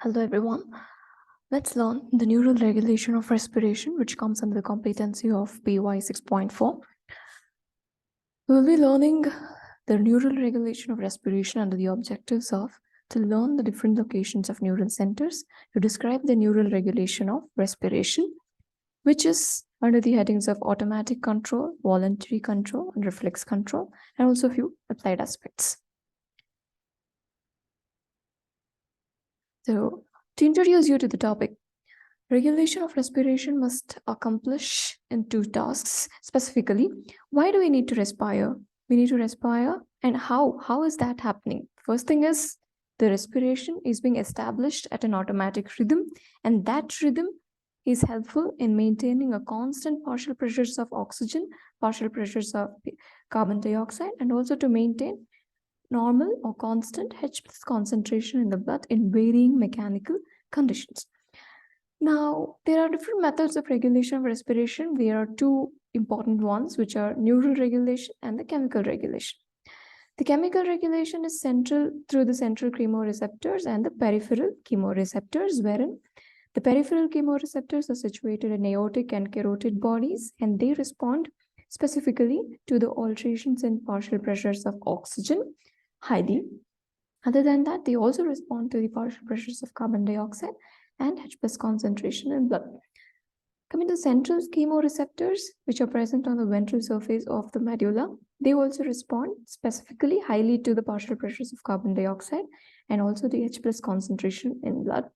Hello everyone. Let's learn the neural regulation of respiration, which comes under the competency of PY 6.4. We'll be learning the neural regulation of respiration under the objectives of to learn the different locations of neural centers, to describe the neural regulation of respiration, which is under the headings of automatic control, voluntary control, and reflex control, and also a few applied aspects. So, to introduce you to the topic, regulation of respiration must accomplish in two tasks. Specifically, why do we need to respire? We need to respire, and how? How is that happening? First thing is the respiration is being established at an automatic rhythm, and that rhythm is helpful in maintaining a constant partial pressures of oxygen, partial pressures of carbon dioxide, and also to maintain normal or constant H plus concentration in the blood in varying mechanical conditions. Now, there are different methods of regulation of respiration. There are two important ones, which are neural regulation and the chemical regulation. The chemical regulation is central through the central chemoreceptors and the peripheral chemoreceptors, wherein the peripheral chemoreceptors are situated in aortic and carotid bodies, and they respond specifically to the alterations in partial pressures of oxygen highly. Other than that, they also respond to the partial pressures of carbon dioxide and H plus concentration in blood. Coming to central chemoreceptors, which are present on the ventral surface of the medulla, they also respond specifically highly to the partial pressures of carbon dioxide and also the H plus concentration in blood.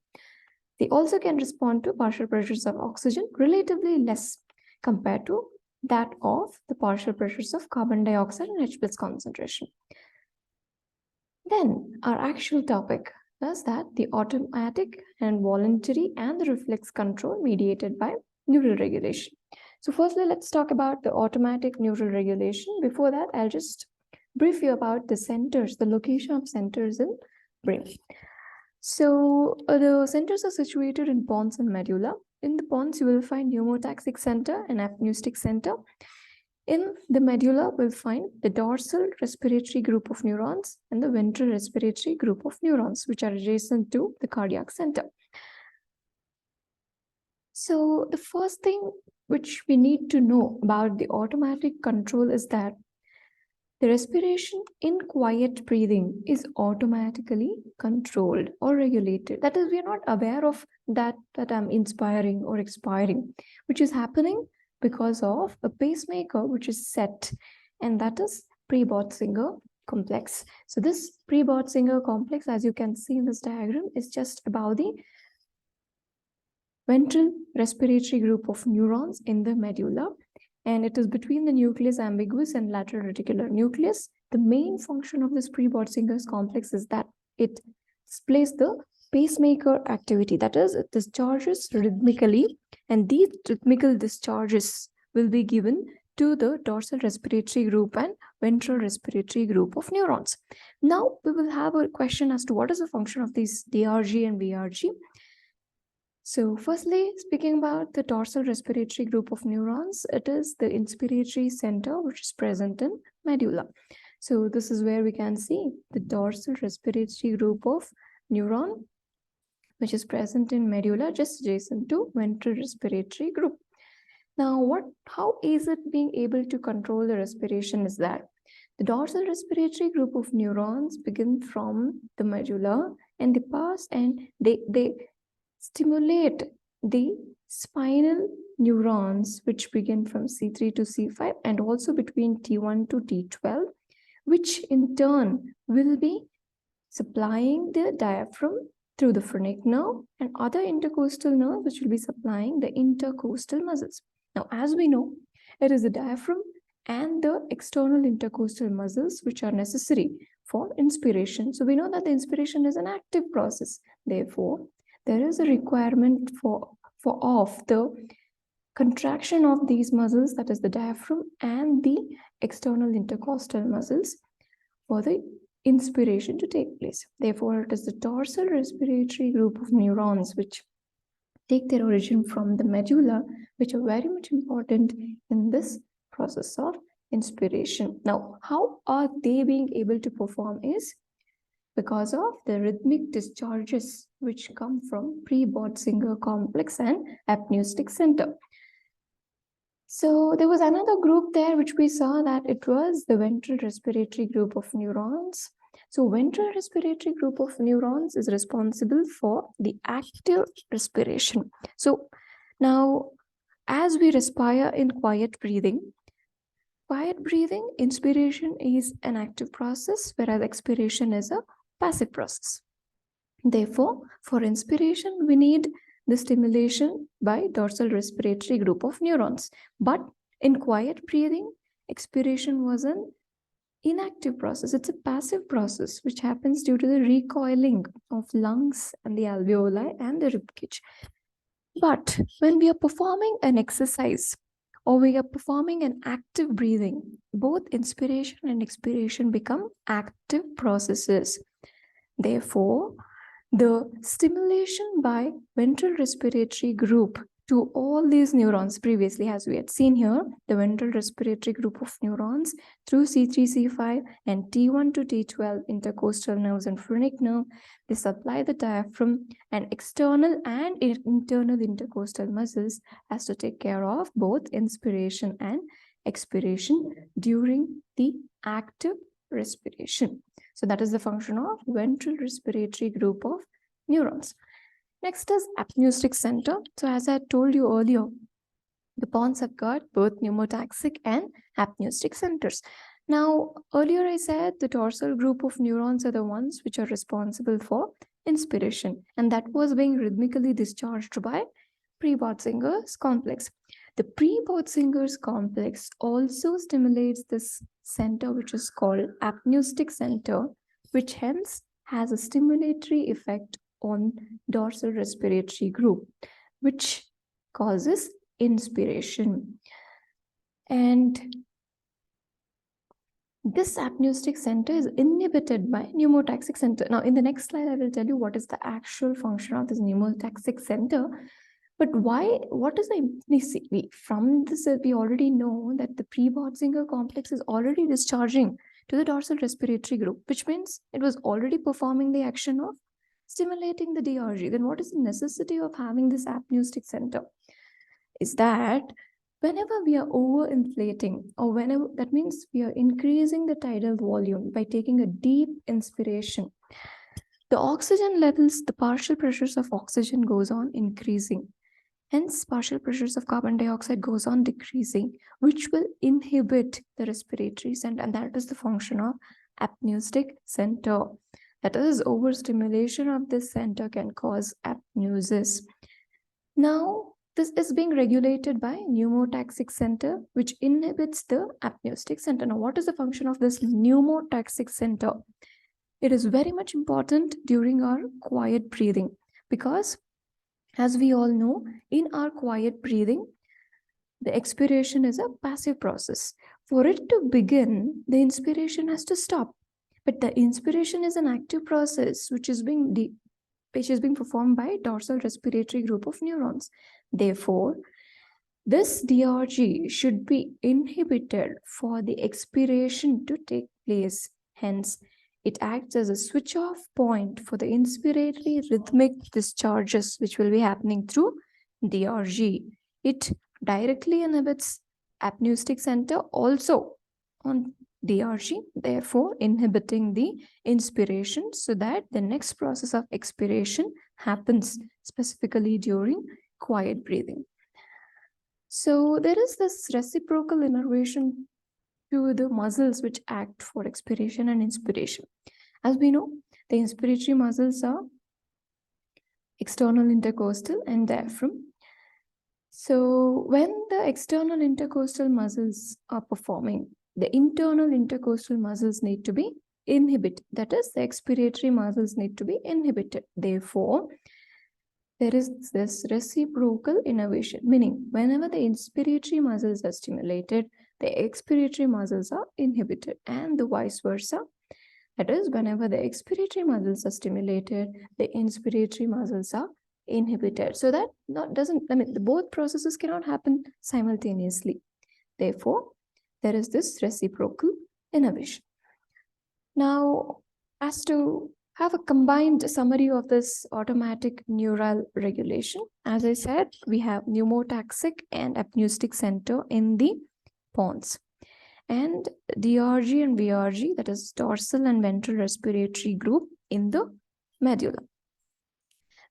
They also can respond to partial pressures of oxygen relatively less compared to that of the partial pressures of carbon dioxide and H plus concentration. Then our actual topic is that the automatic and voluntary and the reflex control mediated by neural regulation. So firstly, let's talk about the automatic neural regulation. Before that, I'll just brief you about the centers, the location of centers in brain. So the centers are situated in pons and medulla. In the pons, you will find pneumotaxic center and apneustic center. In the medulla, we'll find the dorsal respiratory group of neurons and the ventral respiratory group of neurons, which are adjacent to the cardiac center. So the first thing which we need to know about the automatic control is that the respiration in quiet breathing is automatically controlled or regulated. That is, we are not aware of that I'm inspiring or expiring, which is happening because of a pacemaker which is set, and that is pre-Botzinger complex. So this pre-Botzinger complex, as you can see in this diagram, is just above the ventral respiratory group of neurons in the medulla, and it is between the nucleus ambiguous and lateral reticular nucleus. The main function of this pre-Botzinger complex is that it displays the pacemaker activity, that is, it discharges rhythmically, and these rhythmical discharges will be given to the dorsal respiratory group and ventral respiratory group of neurons. Now we will have a question as to what is the function of these DRG and VRG. So firstly, speaking about the dorsal respiratory group of neurons, it is the inspiratory center which is present in medulla. So this is where we can see the dorsal respiratory group of neuron which is present in medulla just adjacent to ventral respiratory group. Now, how is it being able to control the respiration is that the dorsal respiratory group of neurons begin from the medulla and they pass and they stimulate the spinal neurons which begin from C3 to C5 and also between T1 to T12, which in turn will be supplying the diaphragm through the phrenic nerve and other intercostal nerves which will be supplying the intercostal muscles. Now, as we know, it is the diaphragm and the external intercostal muscles which are necessary for inspiration. So we know that the inspiration is an active process. Therefore, there is a requirement for the contraction of these muscles, that is the diaphragm and the external intercostal muscles, for the inspiration to take place. Therefore, it is the dorsal respiratory group of neurons which take their origin from the medulla, which are very much important in this process of inspiration. Now, how are they being able to perform is because of the rhythmic discharges which come from pre-Botzinger complex and apneustic center. So there was another group there which we saw that it was the ventral respiratory group of neurons. So ventral respiratory group of neurons is responsible for the active respiration. So now as we respire in quiet breathing, inspiration is an active process, whereas expiration is a passive process. Therefore, for inspiration, we need the stimulation by dorsal respiratory group of neurons. But in quiet breathing, expiration was an inactive process. It's a passive process which happens due to the recoiling of lungs and the alveoli and the ribcage. But when we are performing an exercise or we are performing an active breathing, both inspiration and expiration become active processes. Therefore, the stimulation by ventral respiratory group to all these neurons previously, as we had seen here, the ventral respiratory group of neurons through C3, C5 and T1 to T12 intercostal nerves and phrenic nerve, they supply the diaphragm and external and internal intercostal muscles as to take care of both inspiration and expiration during the active respiration. So that is the function of ventral respiratory group of neurons. Next is apneustic center. So as I told you earlier, the pons have got both pneumotaxic and apneustic centers. Now, earlier I said the dorsal group of neurons are the ones which are responsible for inspiration, and that was being rhythmically discharged by pre-Botzinger's complex. The pre-Botzinger's complex also stimulates this center which is called apneustic center, which hence has a stimulatory effect on dorsal respiratory group, which causes inspiration. And this apneustic center is inhibited by pneumotaxic center. Now, in the next slide, I will tell you what is the actual function of this pneumotaxic center. But what is the, from this, we already know that the pre-Botzinger complex is already discharging to the dorsal respiratory group, which means it was already performing the action of stimulating the DRG. Then what is the necessity of having this apneustic center? Is that whenever we are overinflating, or whenever, that means we are increasing the tidal volume by taking a deep inspiration, the oxygen levels, the partial pressures of oxygen goes on increasing. Hence, partial pressures of carbon dioxide goes on decreasing, which will inhibit the respiratory center, and that is the function of apneustic center. That is, overstimulation of this center can cause apneusis. Now, this is being regulated by pneumotaxic center, which inhibits the apneustic center. Now, what is the function of this pneumotaxic center? It is very much important during our quiet breathing, because as we all know, in our quiet breathing, the expiration is a passive process. For it to begin, the inspiration has to stop. But the inspiration is an active process which is being performed by dorsal respiratory group of neurons. Therefore, this DRG should be inhibited for the expiration to take place. Hence, it acts as a switch-off point for the inspiratory rhythmic discharges which will be happening through DRG. It directly inhibits apneustic center also on DRG, therefore inhibiting the inspiration so that the next process of expiration happens specifically during quiet breathing. So there is this reciprocal innervation to the muscles which act for expiration and inspiration. As we know, the inspiratory muscles are external intercostal and diaphragm. So when the external intercostal muscles are performing, the internal intercostal muscles need to be inhibited. That is, the expiratory muscles need to be inhibited. Therefore, there is this reciprocal innervation, meaning whenever the inspiratory muscles are stimulated, the expiratory muscles are inhibited, and the vice versa. That is, whenever the expiratory muscles are stimulated, the inspiratory muscles are inhibited. So that both processes cannot happen simultaneously. Therefore, there is this reciprocal innervation. Now, as to have a combined summary of this automatic neural regulation. As I said, we have pneumotaxic and apneustic center in the pons, and DRG and VRG, that is dorsal and ventral respiratory group, in the medulla.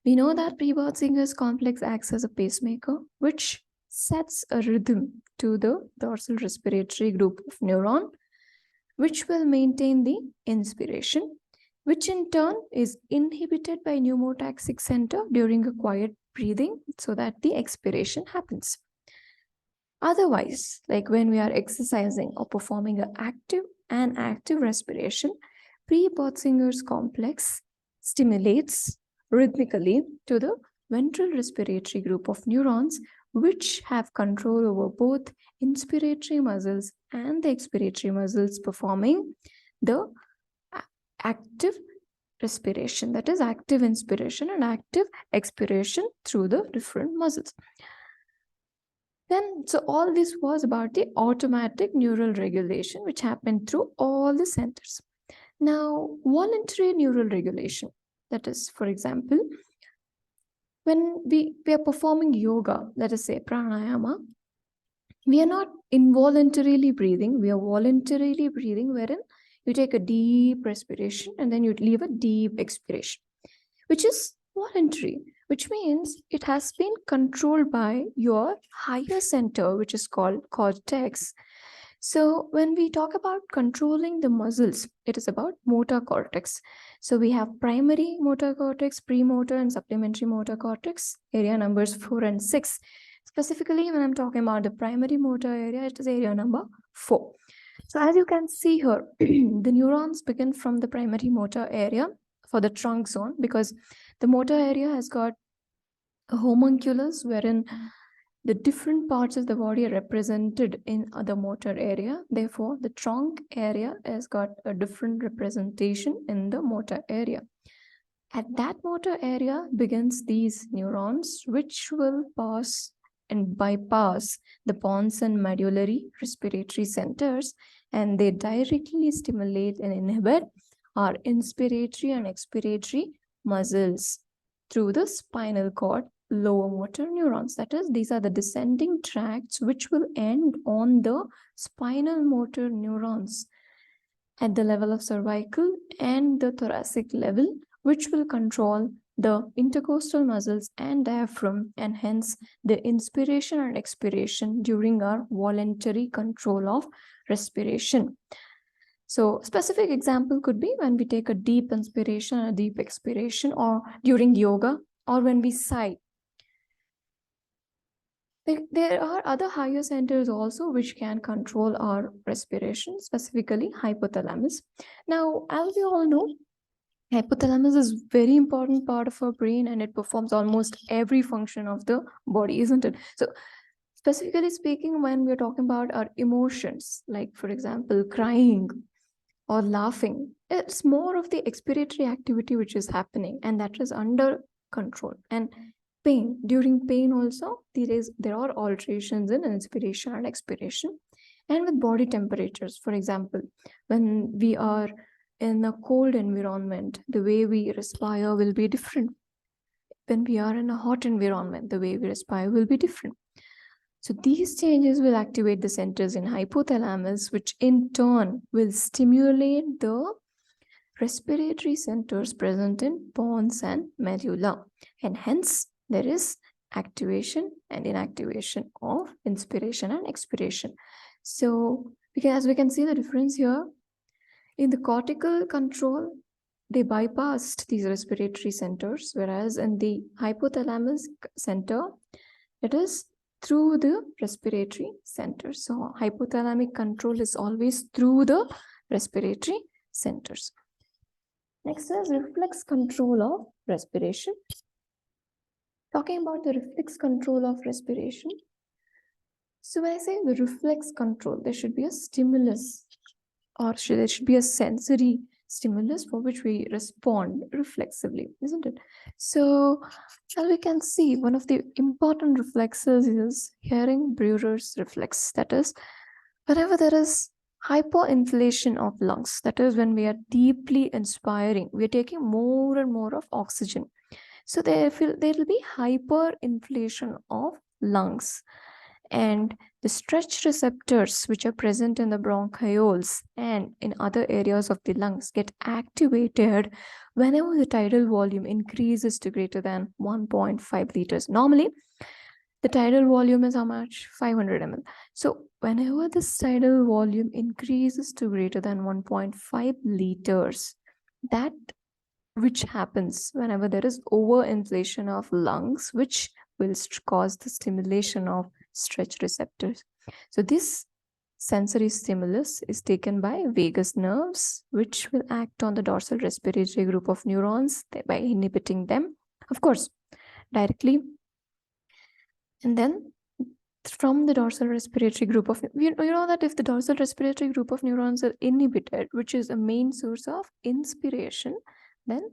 We know that Pre-Botzinger's complex acts as a pacemaker, which sets a rhythm to the dorsal respiratory group of neuron, which will maintain the inspiration, which in turn is inhibited by pneumotaxic center during a quiet breathing so that the expiration happens. Otherwise, like when we are exercising or performing an active respiration, Pre-Botzinger's complex stimulates rhythmically to the ventral respiratory group of neurons, which have control over both inspiratory muscles and the expiratory muscles, performing the active respiration, that is active inspiration and active expiration through the different muscles. Then, so all this was about the automatic neural regulation, which happened through all the centers. Now, voluntary neural regulation, that is, for example, when we are performing yoga, let us say pranayama, we are not involuntarily breathing, we are voluntarily breathing, wherein you take a deep respiration and then you leave a deep expiration, which is voluntary, which means it has been controlled by your higher center, which is called cortex. So when we talk about controlling the muscles, it is about motor cortex. So we have primary motor cortex, premotor and supplementary motor cortex, area numbers 4 and 6. Specifically, when I'm talking about the primary motor area, it is area number 4. So as you can see here, the neurons begin from the primary motor area for the trunk zone, because the motor area has got a homunculus wherein the different parts of the body are represented in the motor area. Therefore, the trunk area has got a different representation in the motor area. At that motor area begins these neurons, which will pass and bypass the pons and medullary respiratory centers, and they directly stimulate and inhibit our inspiratory and expiratory muscles through the spinal cord lower motor neurons. That is, these are the descending tracts which will end on the spinal motor neurons at the level of cervical and the thoracic level, which will control the intercostal muscles and diaphragm, and hence the inspiration and expiration during our voluntary control of respiration. So specific example could be when we take a deep inspiration and a deep expiration, or during yoga, or when we sigh. There are other higher centers also which can control our respiration, specifically hypothalamus. Now, as we all know, hypothalamus is a very important part of our brain, and it performs almost every function of the body, isn't it? So specifically speaking, when we're talking about our emotions, like for example, crying or laughing, it's more of the expiratory activity which is happening, and that is under control. And pain, during pain also, there are alterations in inspiration and expiration. And with body temperatures, for example, when we are in a cold environment, the way we respire will be different. When we are in a hot environment, the way we respire will be different. So these changes will activate the centers in hypothalamus, which in turn will stimulate the respiratory centers present in pons and medulla. And hence, there is activation and inactivation of inspiration and expiration. So, as we can see the difference here, in the cortical control, they bypassed these respiratory centers, whereas in the hypothalamus center, it is through the respiratory center. So hypothalamic control is always through the respiratory centers. Next is reflex control of respiration. Talking about the reflex control of respiration. So when I say the reflex control, there should be a stimulus, or there should be a sensory stimulus for which we respond reflexively, isn't it? So as we can see, one of the important reflexes is hearing Breuer's reflex. That is, whenever there is hyperinflation of lungs. That is when we are deeply inspiring, we are taking more and more of oxygen. So there will be hyperinflation of lungs. And the stretch receptors, which are present in the bronchioles and in other areas of the lungs, get activated whenever the tidal volume increases to greater than 1.5 liters. Normally, the tidal volume is how much? 500 ml. So whenever this tidal volume increases to greater than 1.5 liters, that which happens whenever there is overinflation of lungs, which will cause the stimulation of stretch receptors. So this sensory stimulus is taken by vagus nerves, which will act on the dorsal respiratory group of neurons by inhibiting them, of course, directly. And then from the dorsal respiratory group of, you know that if the dorsal respiratory group of neurons are inhibited, which is a main source of inspiration, then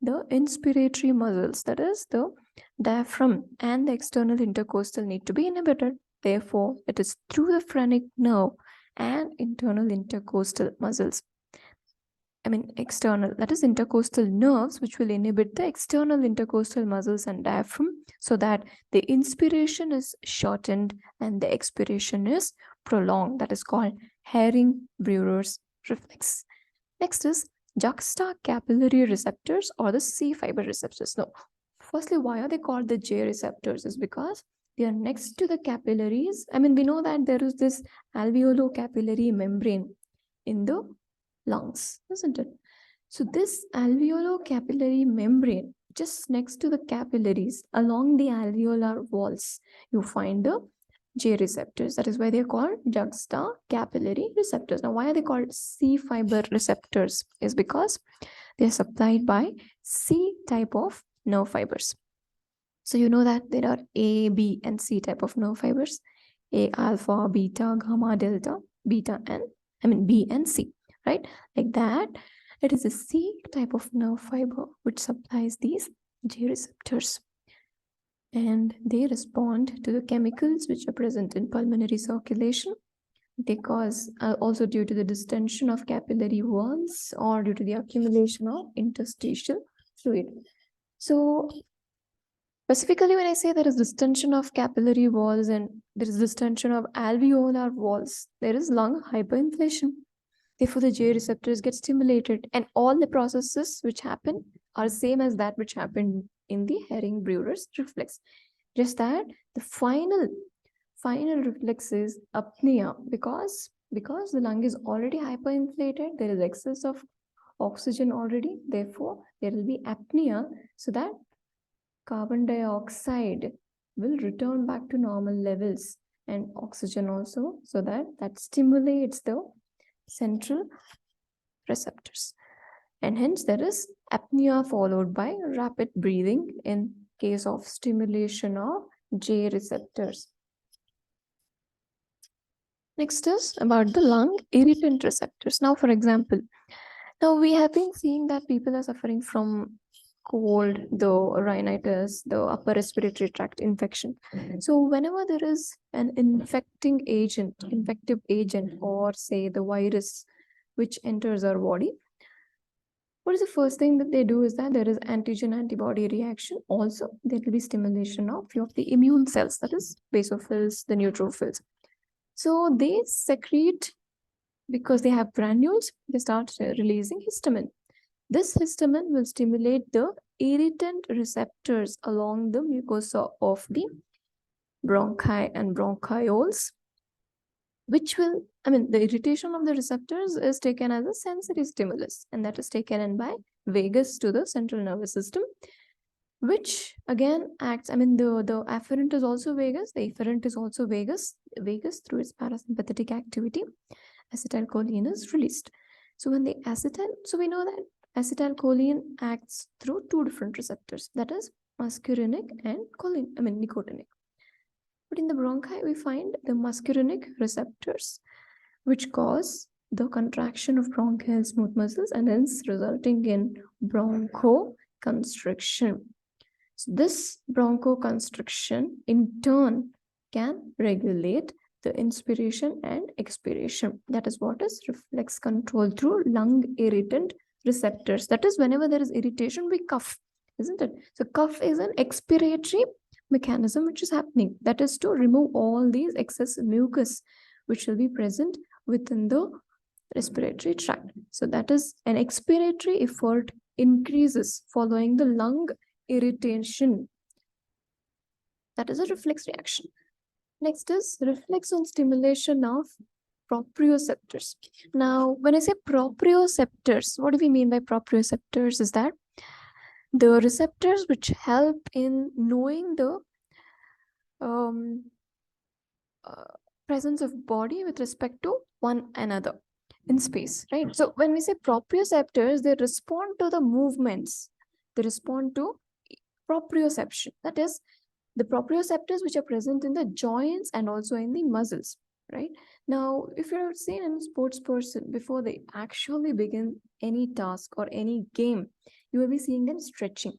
the inspiratory muscles, that is the diaphragm and the external intercostal, need to be inhibited. Therefore, it is through the phrenic nerve and internal intercostal muscles, external, that is intercostal nerves, which will inhibit the external intercostal muscles and diaphragm, so that the inspiration is shortened and the expiration is prolonged. That is called Herring-Brewer's reflex. Next is juxtacapillary receptors or the C fiber receptors. Now, firstly, why are they called the J receptors? Is because they are next to the capillaries. We know that there is this alveolo-capillary membrane in the lungs, isn't it? So this alveolo-capillary membrane, just next to the capillaries along the alveolar walls, you find the J receptors. That is why they are called juxtacapillary receptors. Now, why are they called C fiber receptors? Is because they are supplied by C type of nerve fibers. So you know that there are A, B, and C type of nerve fibers. A, alpha, beta, gamma, delta, beta, and B and C, right? Like that, it is a C type of nerve fiber which supplies these J receptors. And they respond to the chemicals which are present in pulmonary circulation. They cause also due to the distension of capillary walls or due to the accumulation of interstitial fluid. So specifically, when I say there is distension of capillary walls and there is distension of alveolar walls, there is lung hyperinflation. Therefore, the J receptors get stimulated, and all the processes which happen are same as that which happened in the Herring-Brewer's reflex. Just that the final reflex is apnea, because the lung is already hyperinflated, there is excess of oxygen already. Therefore, there will be apnea, so that carbon dioxide will return back to normal levels, and oxygen also, so that stimulates the central receptors. And hence there is apnea followed by rapid breathing in case of stimulation of J receptors. Next is about the lung irritant receptors. Now, for example, now we have been seeing that people are suffering from cold, the rhinitis, the upper respiratory tract infection. So whenever there is an infective agent, or say the virus which enters our body, what is the first thing that they do is that there is antigen antibody reaction. Also, there will be stimulation of few of the immune cells, that is basophils, the neutrophils. So they secrete, because they have granules, they start releasing histamine. This histamine will stimulate the irritant receptors along the mucosa of the bronchi and bronchioles, which will, the irritation of the receptors is taken as a sensory stimulus, and that is taken in by vagus to the central nervous system, which again acts, the afferent is also vagus, the efferent is also vagus through its parasympathetic activity, acetylcholine is released. So when the so we know that acetylcholine acts through two different receptors, that is muscarinic and nicotinic. But in the bronchi, we find the muscarinic receptors, which cause the contraction of bronchial smooth muscles and hence resulting in bronchoconstriction. So this bronchoconstriction in turn can regulate the inspiration and expiration. That is what is reflex control through lung irritant receptors. That is, whenever there is irritation, we cough, isn't it? So cough is an expiratory mechanism which is happening. That is to remove all these excess mucus which will be present within the respiratory tract. So that is an expiratory effort increases following the lung irritation. That is a reflex reaction. Next is reflex on stimulation of proprioceptors. Now, when I say proprioceptors, what do we mean by proprioceptors? Is that the receptors which help in knowing the presence of body with respect to one another in space, right? So when we say proprioceptors, they respond to the movements. They respond to proprioception. That is, the proprioceptors which are present in the joints and also in the muscles, right? Now, if you've seen a sports person, before they actually begin any task or any game, you will be seeing them stretching.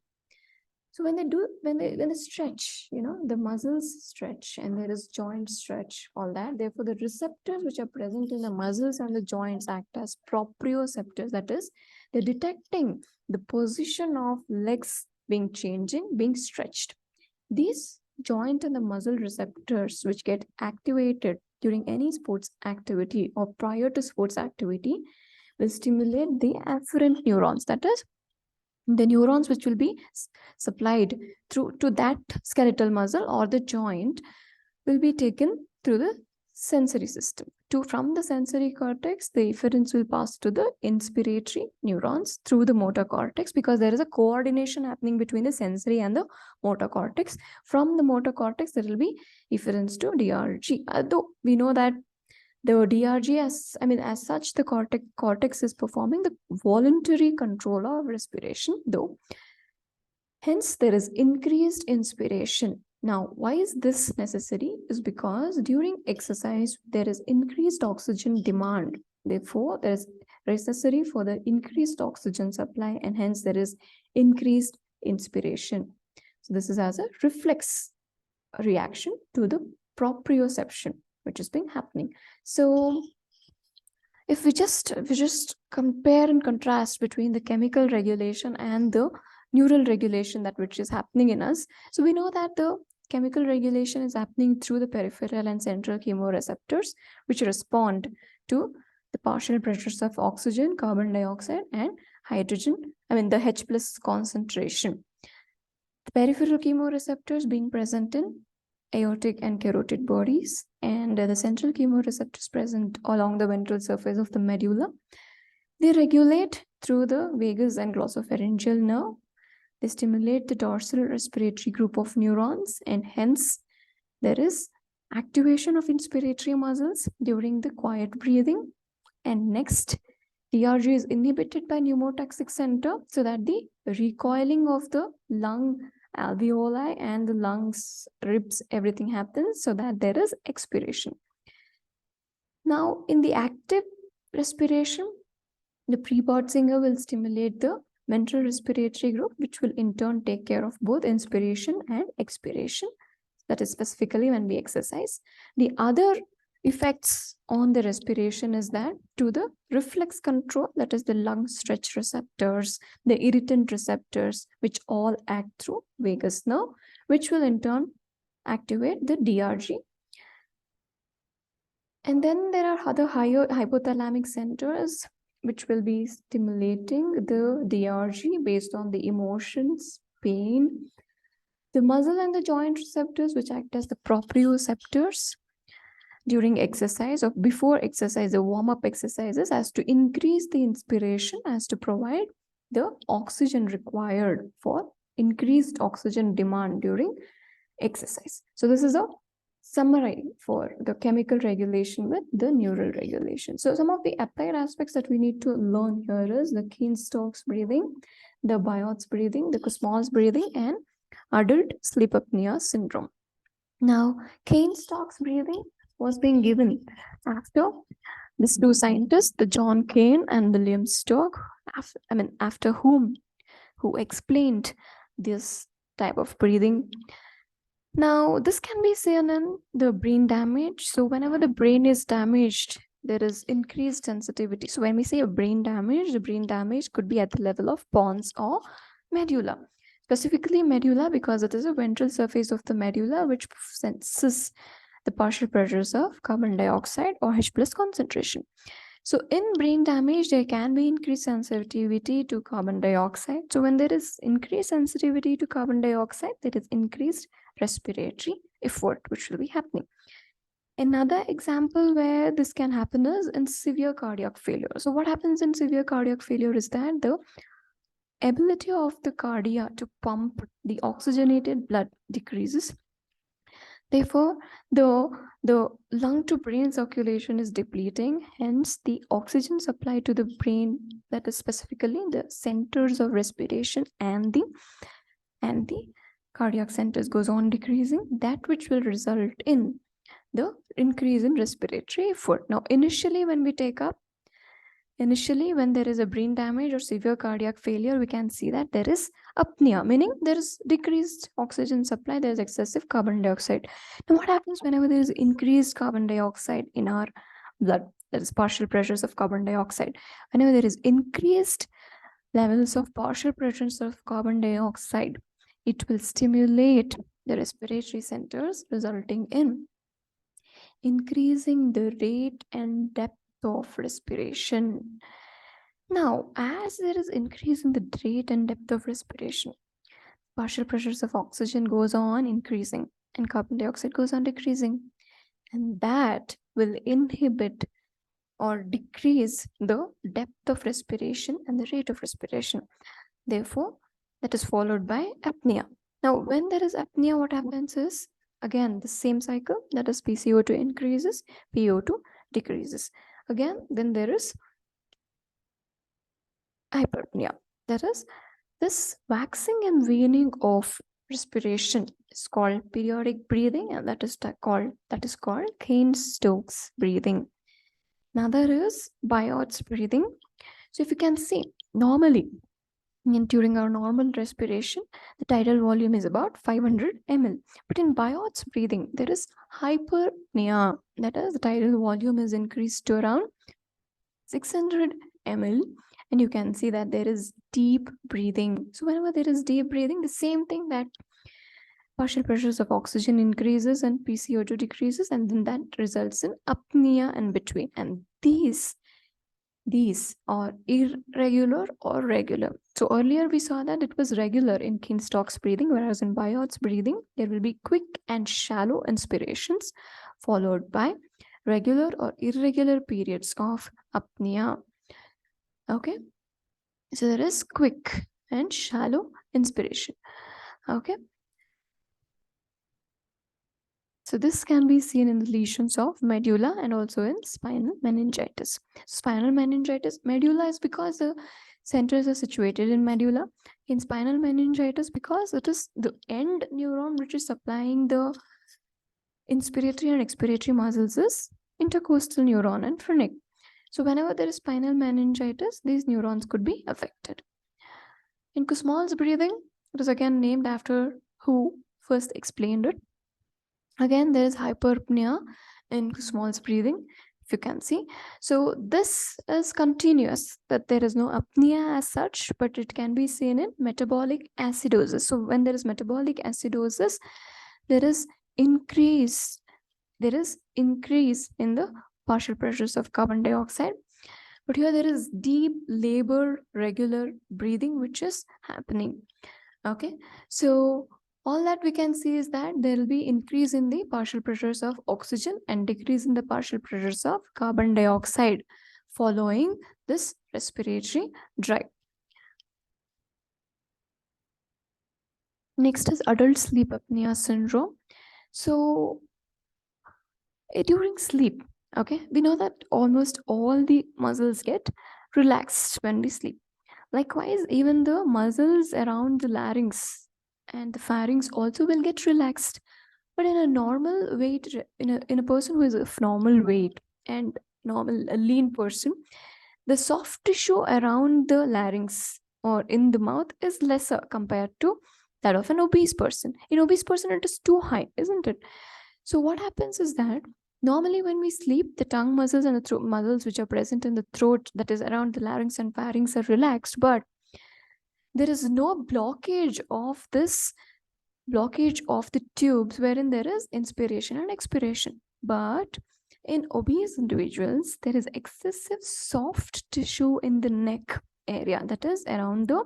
So when they stretch, the muscles stretch and there is joint stretch, all that. Therefore, the receptors which are present in the muscles and the joints act as proprioceptors. That is, they're detecting the position of legs being stretched. These joint and the muscle receptors which get activated during any sports activity or prior to sports activity will stimulate the afferent neurons. That is, the neurons which will be supplied through to that skeletal muscle or the joint will be taken through the sensory system. From the sensory cortex, the efferents will pass to the inspiratory neurons through the motor cortex, because there is a coordination happening between the sensory and the motor cortex. From the motor cortex, there will be efferents to DRG. Though we know that the DRG, as such, the cortex is performing the voluntary control of respiration, though. Hence, there is increased inspiration. Now, why is this necessary? Is because during exercise, there is increased oxygen demand. Therefore, there is necessary for the increased oxygen supply, and hence there is increased inspiration. So this is as a reflex reaction to the proprioception, which has been happening. So if we just compare and contrast between the chemical regulation and the neural regulation that which is happening in us, so we know that the chemical regulation is happening through the peripheral and central chemoreceptors, which respond to the partial pressures of oxygen, carbon dioxide, and hydrogen, the H plus concentration. The peripheral chemoreceptors being present in aortic and carotid bodies, and the central chemoreceptors present along the ventral surface of the medulla. They regulate through the vagus and glossopharyngeal nerve. They stimulate the dorsal respiratory group of neurons, and hence there is activation of inspiratory muscles during the quiet breathing. And next, DRG is inhibited by pneumotaxic center, so that the recoiling of the lung alveoli and the lungs, ribs, everything happens, so that there is expiration. Now, in the active respiration, the pre-Botzinger will stimulate the ventral respiratory group, which will in turn take care of both inspiration and expiration. That is specifically when we exercise. The other effects on the respiration is that to the reflex control, that is the lung stretch receptors, the irritant receptors, which all act through vagus nerve, which will in turn activate the DRG. And then there are other higher hypothalamic centers which will be stimulating the DRG based on the emotions, pain, the muscle and the joint receptors, which act as the proprioceptors during exercise or before exercise, the warm-up exercises, as to increase the inspiration, as to provide the oxygen required for increased oxygen demand during exercise. So this is a summary for the chemical regulation with the neural regulation. So some of the applied aspects that we need to learn here is the Keen-Stokes breathing, the Biot's breathing, the Kussmaul's breathing, and adult sleep apnea syndrome. Now, Keen-Stokes breathing was being given after these two scientists, the John Kane and William Stokes, after who explained this type of breathing Now, this can be seen in the brain damage. So, whenever the brain is damaged, there is increased sensitivity. So, when we say a brain damage, the brain damage could be at the level of pons or medulla. Specifically, medulla because it is a ventral surface of the medulla which senses the partial pressures of carbon dioxide or H plus concentration. So, in brain damage, there can be increased sensitivity to carbon dioxide. So, when there is increased sensitivity to carbon dioxide, there is increased respiratory effort, which will be happening. Another example where this can happen is in severe cardiac failure. So, what happens in severe cardiac failure is that the ability of the cardia to pump the oxygenated blood decreases. Therefore, the lung to brain circulation is depleting. Hence, the oxygen supply to the brain, that is specifically the centers of respiration and the cardiac centers, goes on decreasing. That which will result in the increase in respiratory effort. Now, initially, when there is a brain damage or severe cardiac failure, we can see that there is apnea, meaning there is decreased oxygen supply, there is excessive carbon dioxide. Now, what happens whenever there is increased carbon dioxide in our blood? That is partial pressures of carbon dioxide. Whenever there is increased levels of partial pressures of carbon dioxide, it will stimulate the respiratory centers, resulting in increasing the rate and depth of respiration. Now, as there is increase in the rate and depth of respiration, partial pressures of oxygen goes on increasing and carbon dioxide goes on decreasing. And that will inhibit or decrease the depth of respiration and the rate of respiration. Therefore, that is followed by apnea. Now, when there is apnea, what happens is again the same cycle, that is PCO2 increases, PO2 decreases. Again, then there is hyperpnea. That is, this waxing and waning of respiration is called periodic breathing, and that is called Kane-Stokes breathing. Another is Biot's breathing. So if you can see, normally during our normal respiration, the tidal volume is about 500 ml. But in Biot's breathing, there is hyperpnea. That is, the tidal volume is increased to around 600 ml. And you can see that there is deep breathing. So whenever there is deep breathing, the same thing, that partial pressures of oxygen increases and PCO2 decreases, and then that results in apnea in between. And these are irregular or regular. So earlier we saw that it was regular in Kane-Stokes breathing, whereas in Biot's breathing, there will be quick and shallow inspirations followed by regular or irregular periods of apnea. Okay, so there is quick and shallow inspiration. Okay, so this can be seen in the lesions of medulla and also in spinal meningitis. Spinal meningitis, medulla is because the centers are situated in medulla. In spinal meningitis, because it is the end neuron which is supplying the inspiratory and expiratory muscles is intercostal neuron and phrenic. So whenever there is spinal meningitis, these neurons could be affected. In Kussmaul's breathing, it is again named after who first explained it. Again, there is hyperpnea in Kussmaul's breathing, if you can see. So this is continuous, that there is no apnea as such, but it can be seen in metabolic acidosis. So when there is metabolic acidosis, there is increase in the partial pressures of carbon dioxide. But here there is deep labor regular breathing which is happening. Okay, so all that we can see is that there will be increase in the partial pressures of oxygen and decrease in the partial pressures of carbon dioxide following this respiratory drive. Next is adult sleep apnea syndrome. So during sleep, okay, we know that almost all the muscles get relaxed when we sleep. Likewise, even the muscles around the larynx and the pharynx also will get relaxed. But in a normal weight, in a person who is of normal weight and a lean person, the soft tissue around the larynx or in the mouth is lesser compared to that of an obese person. In obese person, it is too high, isn't it? So what happens is that normally when we sleep, the tongue muscles and the throat muscles which are present in the throat, that is around the larynx and pharynx, are relaxed, but there is no blockage of the tubes wherein there is inspiration and expiration. But in obese individuals, there is excessive soft tissue in the neck area, that is around the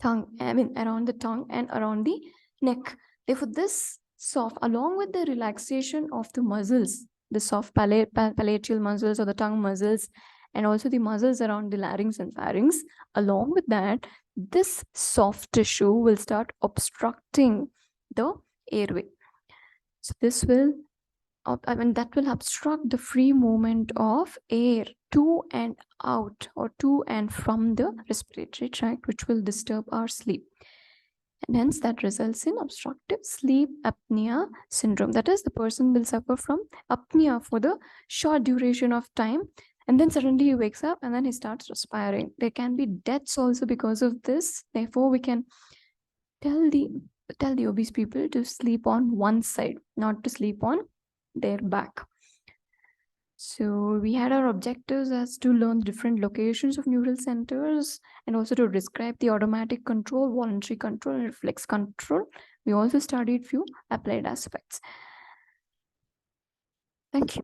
around the tongue and around the neck. Therefore, this soft, along with the relaxation of the muscles, the soft palatal muscles or the tongue muscles, and also the muscles around the larynx and pharynx, along with that, this soft tissue will start obstructing the airway. So this will that will obstruct the free movement of air to and out or to and from the respiratory tract, which will disturb our sleep. And hence that results in obstructive sleep apnea syndrome. That is, the person will suffer from apnea for the short duration of time, and then suddenly he wakes up and then he starts respiring. There can be deaths also because of this. Therefore, we can tell the obese people to sleep on one side, not to sleep on their back. So we had our objectives as to learn different locations of neural centers and also to describe the automatic control, voluntary control, and reflex control. We also studied few applied aspects. Thank you.